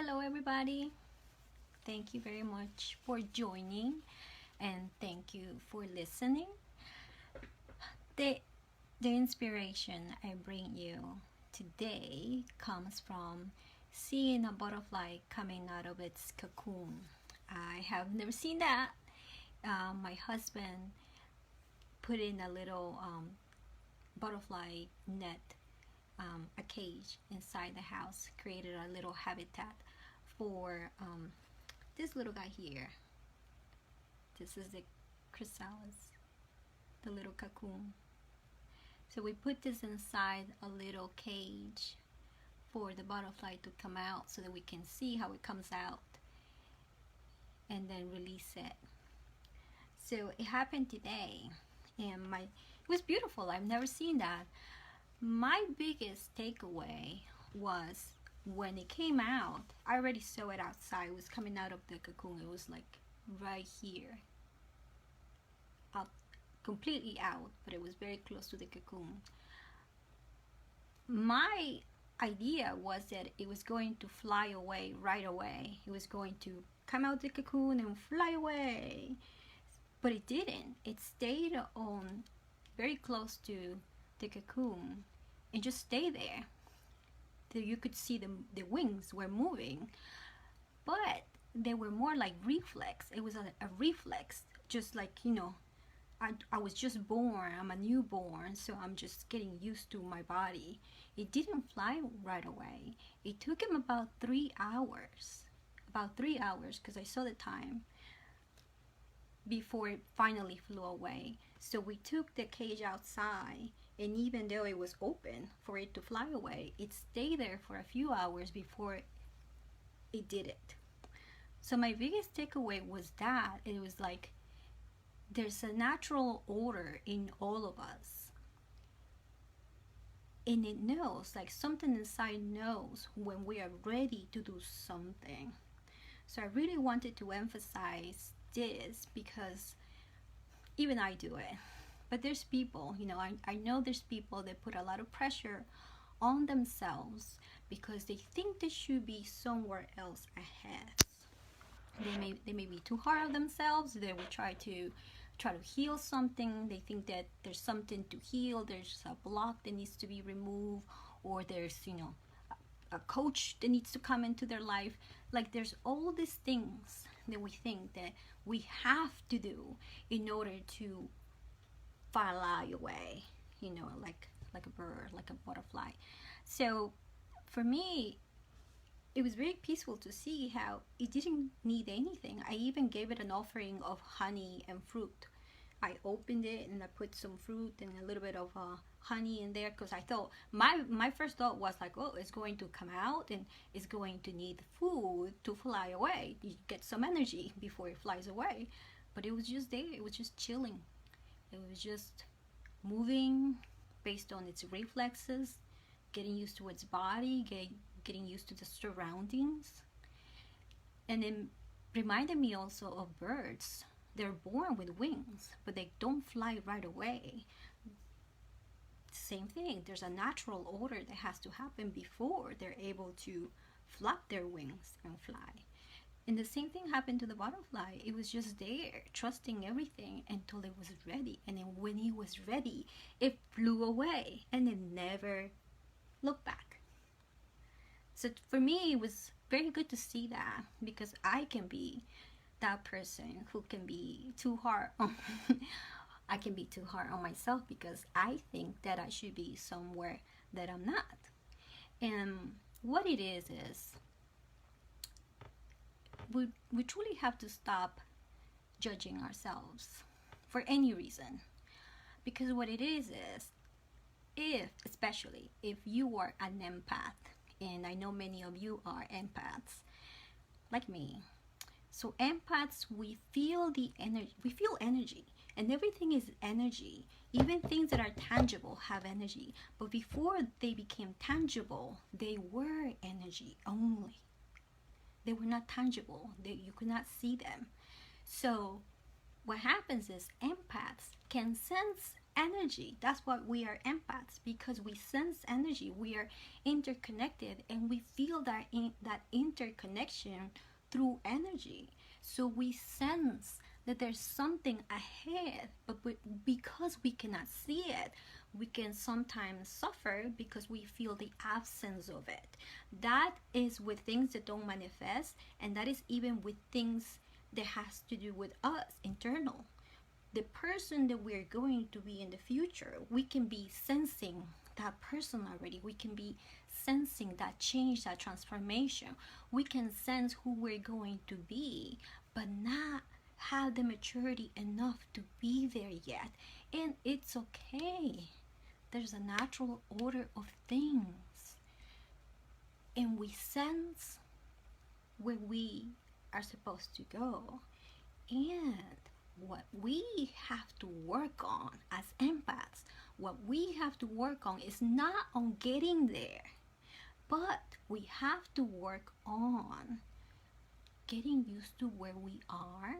Hello, everybody. Thank you very much for joining and thank you for listening. The, the inspiration I bring you today comes from seeing a butterfly coming out of its cocoon. I have never seen that. My husband put in a little butterfly net, a cage inside the house, created a little habitat for this little guy here. This is the chrysalis, the little cocoon. So we put this inside a little cage for the butterfly to come out so that we can see how it comes out and then release it. So it happened today, and it was beautiful. I've never seen that. My biggest takeaway was when it came out. I already saw it outside. It was coming out of the cocoon. It was like right here, out, completely out, but it was very close to the cocoon. My idea was that it was going to fly away right away. It was going to come out the cocoon and fly away, but it didn't. It stayed on very close to the cocoon and just stayed there. So you could see the wings were moving, but they were more like reflex. It was a reflex, just like, I was just born. I'm a newborn, so I'm just getting used to my body. It didn't fly right away. It took him about 3 hours. About 3 hours, because I saw the time, before it finally flew away. So we took the cage outside, and even though it was open for it to fly away, it stayed there for a few hours before it did it. So my biggest takeaway was that it was like there's a natural order in all of us, and it knows, like something inside knows when we are ready to do something. So I really wanted to emphasize this because even I do it, but there's people, I know there's people that put a lot of pressure on themselves because they think they should be somewhere else ahead. They may be too hard on themselves. They will try to heal something. They think that there's something to heal, there's a block that needs to be removed, or there's a coach that needs to come into their life. Like there's all these things that we think that we have to do in order to fly away, like a bird, like a butterfly. So for me, it was very peaceful to see how it didn't need anything. I even gave it an offering of honey and fruit. I opened it and I put some fruit and a little bit of honey in there, because I thought, my first thought was like, oh, it's going to come out and it's going to need food to fly away. You get some energy before it flies away. But it was just there. It was just chilling. It was just moving based on its reflexes, getting used to its body, getting used to the surroundings. And it reminded me also of birds. They're born with wings, but they don't fly right away. Same thing, there's a natural order that has to happen before they're able to flap their wings and fly. And the same thing happened to the butterfly. It was just there, trusting everything until it was ready. And then when it was ready, it flew away and it never looked back. So for me, it was very good to see that, because I can be that person who can be too hard on I can be too hard on myself because I think that I should be somewhere that I'm not. And what it is we truly have to stop judging ourselves for any reason. Because what it is especially if you are an empath, and I know many of you are empaths like me. So empaths, we feel energy, and everything is energy. Even things that are tangible have energy. But before they became tangible, they were energy only. They were not tangible. You could not see them. So what happens is empaths can sense energy. That's why we are empaths, because we sense energy. We are interconnected, and we feel that interconnection through energy. So we sense that there's something ahead, but because we cannot see it, we can sometimes suffer because we feel the absence of it. That is with things that don't manifest, and that is even with things that has to do with us, internal. The person that we're going to be in the future, we can be sensing that person already. We can be sensing that change, that transformation. We can sense who we're going to be, but not have the maturity enough to be there yet. And it's okay. There's a natural order of things. And we sense where we are supposed to go. And what we have to work on as empaths, what we have to work on is not on getting there, but we have to work on getting used to where we are,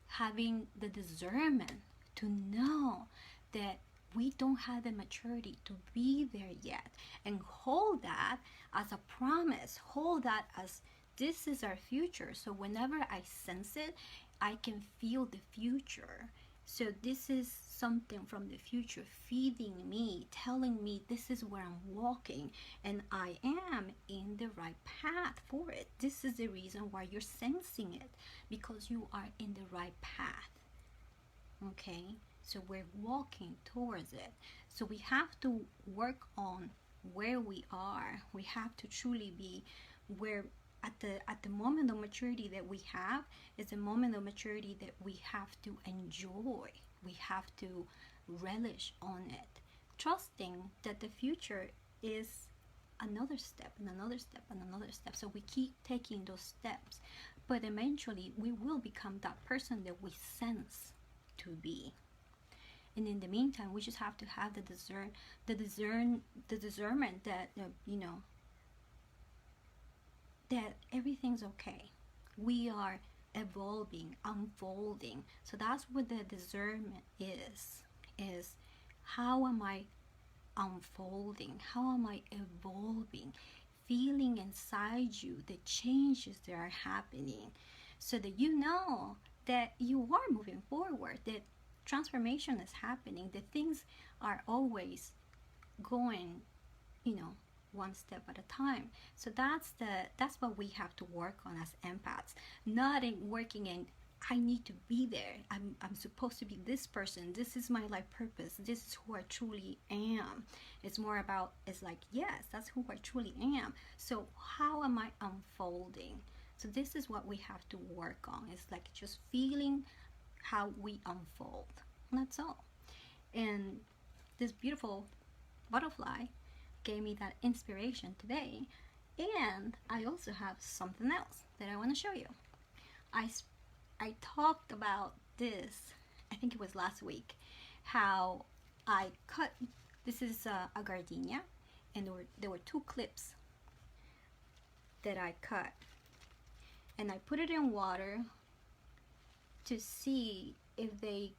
having the discernment to know that we don't have the maturity to be there yet, and hold that as a promise, hold that as this is our future. So whenever I sense it, I can feel the future. So this is something from the future feeding me, telling me this is where I'm walking, and I am in the right path for it. This is the reason why you're sensing it, because you are in the right path. Okay, so we're walking towards it. So we have to work on where we are. We have to truly be where at the moment of maturity that we have is a moment of maturity that we have to enjoy. We have to relish on it, trusting that the future is another step and another step and another step. So we keep taking those steps, but eventually we will become that person that we sense to be. And in the meantime, we just have to have the discernment that that everything's okay. We are evolving, unfolding. So that's what the discernment is how am I unfolding? How am I evolving? Feeling inside you the changes that are happening, so that you know that you are moving forward, that transformation is happening, that things are always going, one step at a time. So that's what we have to work on as empaths. Not in working in I need to be there. I'm supposed to be this person. This is my life purpose. This is who I truly am. It's more about, it's like, yes, that's who I truly am. So how am I unfolding? So this is what we have to work on. It's like just feeling how we unfold. And that's all. And this beautiful butterfly gave me that inspiration today. And I also have something else that I want to show you. I talked about this, I think it was last week, how I cut, this is a gardenia, and there were 2 clips that I cut, and I put it in water to see if they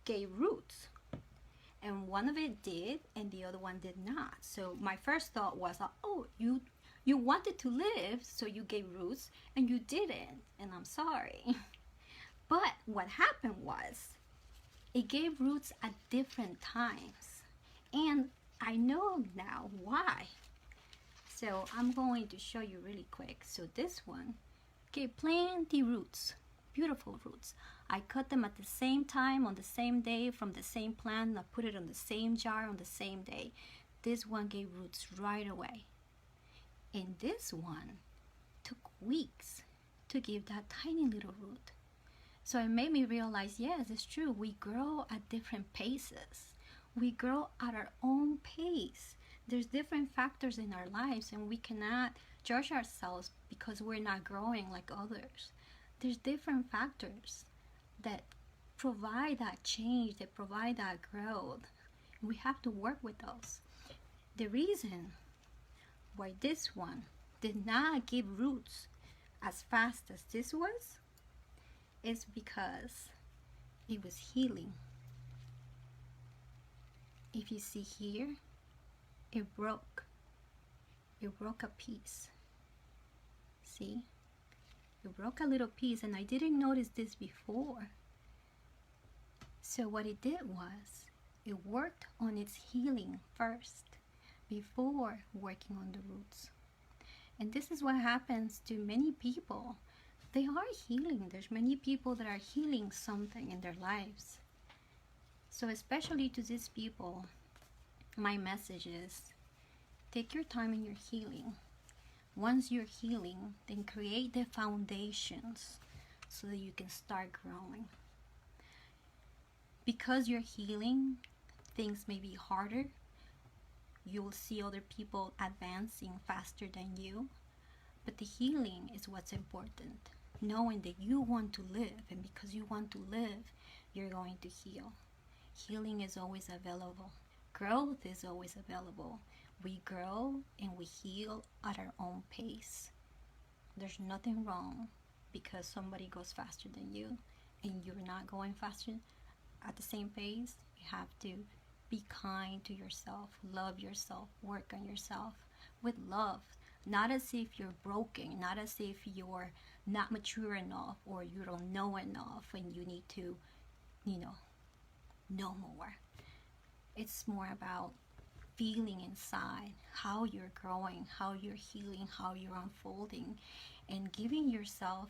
gave roots. And one of it did, and the other one did not. So my first thought was, oh, you wanted to live, so you gave roots, and you didn't, and I'm sorry. But what happened was, it gave roots at different times. And I know now why. So I'm going to show you really quick. So this one gave plenty roots, beautiful roots. I cut them at the same time, on the same day, from the same plant. I put it on the same jar on the same day. This one gave roots right away. And this one took weeks to give that tiny little root. So it made me realize, yes, it's true. We grow at different paces. We grow at our own pace. There's different factors in our lives, and we cannot judge ourselves because we're not growing like others. There's different factors that provide that change, that provide that growth. And we have to work with those. The reason why this one did not give roots as fast as this was is because it was healing. if you see here, it broke a piece. See, it broke a little piece, and I didn't notice this before. So what it did was it worked on its healing first before working on the roots. And this is what happens to many people. They are healing. There's many people that are healing something in their lives. So especially to these people, my message is, take your time in your healing. Once you're healing, then create the foundations so that you can start growing. Because you're healing, things may be harder. You'll see other people advancing faster than you. But the healing is what's important. Knowing that you want to live, and because you want to live, you're going to heal. Healing is always available. Growth is always available. We grow and we heal at our own pace. There's nothing wrong because somebody goes faster than you and you're not going faster at the same pace. You have to be kind to yourself, love yourself, work on yourself with love. Not as if you're broken, not as if you're not mature enough or you don't know enough and you need to, know more. It's more about feeling inside how you're growing, how you're healing, how you're unfolding, and giving yourself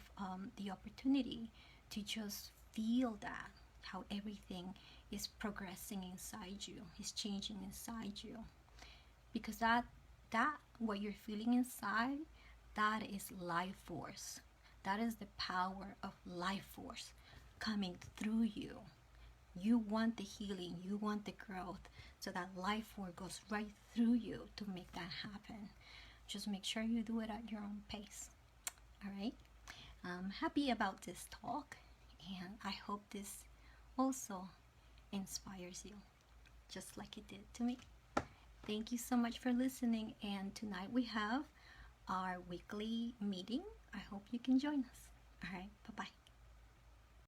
the opportunity to just feel that, how everything is progressing inside you, is changing inside you. Because that what you're feeling inside, that is life force. That is the power of life force coming through you. You want the healing, you want the growth, so that life force goes right through you to make that happen. Just make sure you do it at your own pace. All right? I'm happy about this talk, and I hope this also inspires you, just like it did to me. Thank you so much for listening, and tonight we have our weekly meeting. I hope you can join us. All right, bye-bye.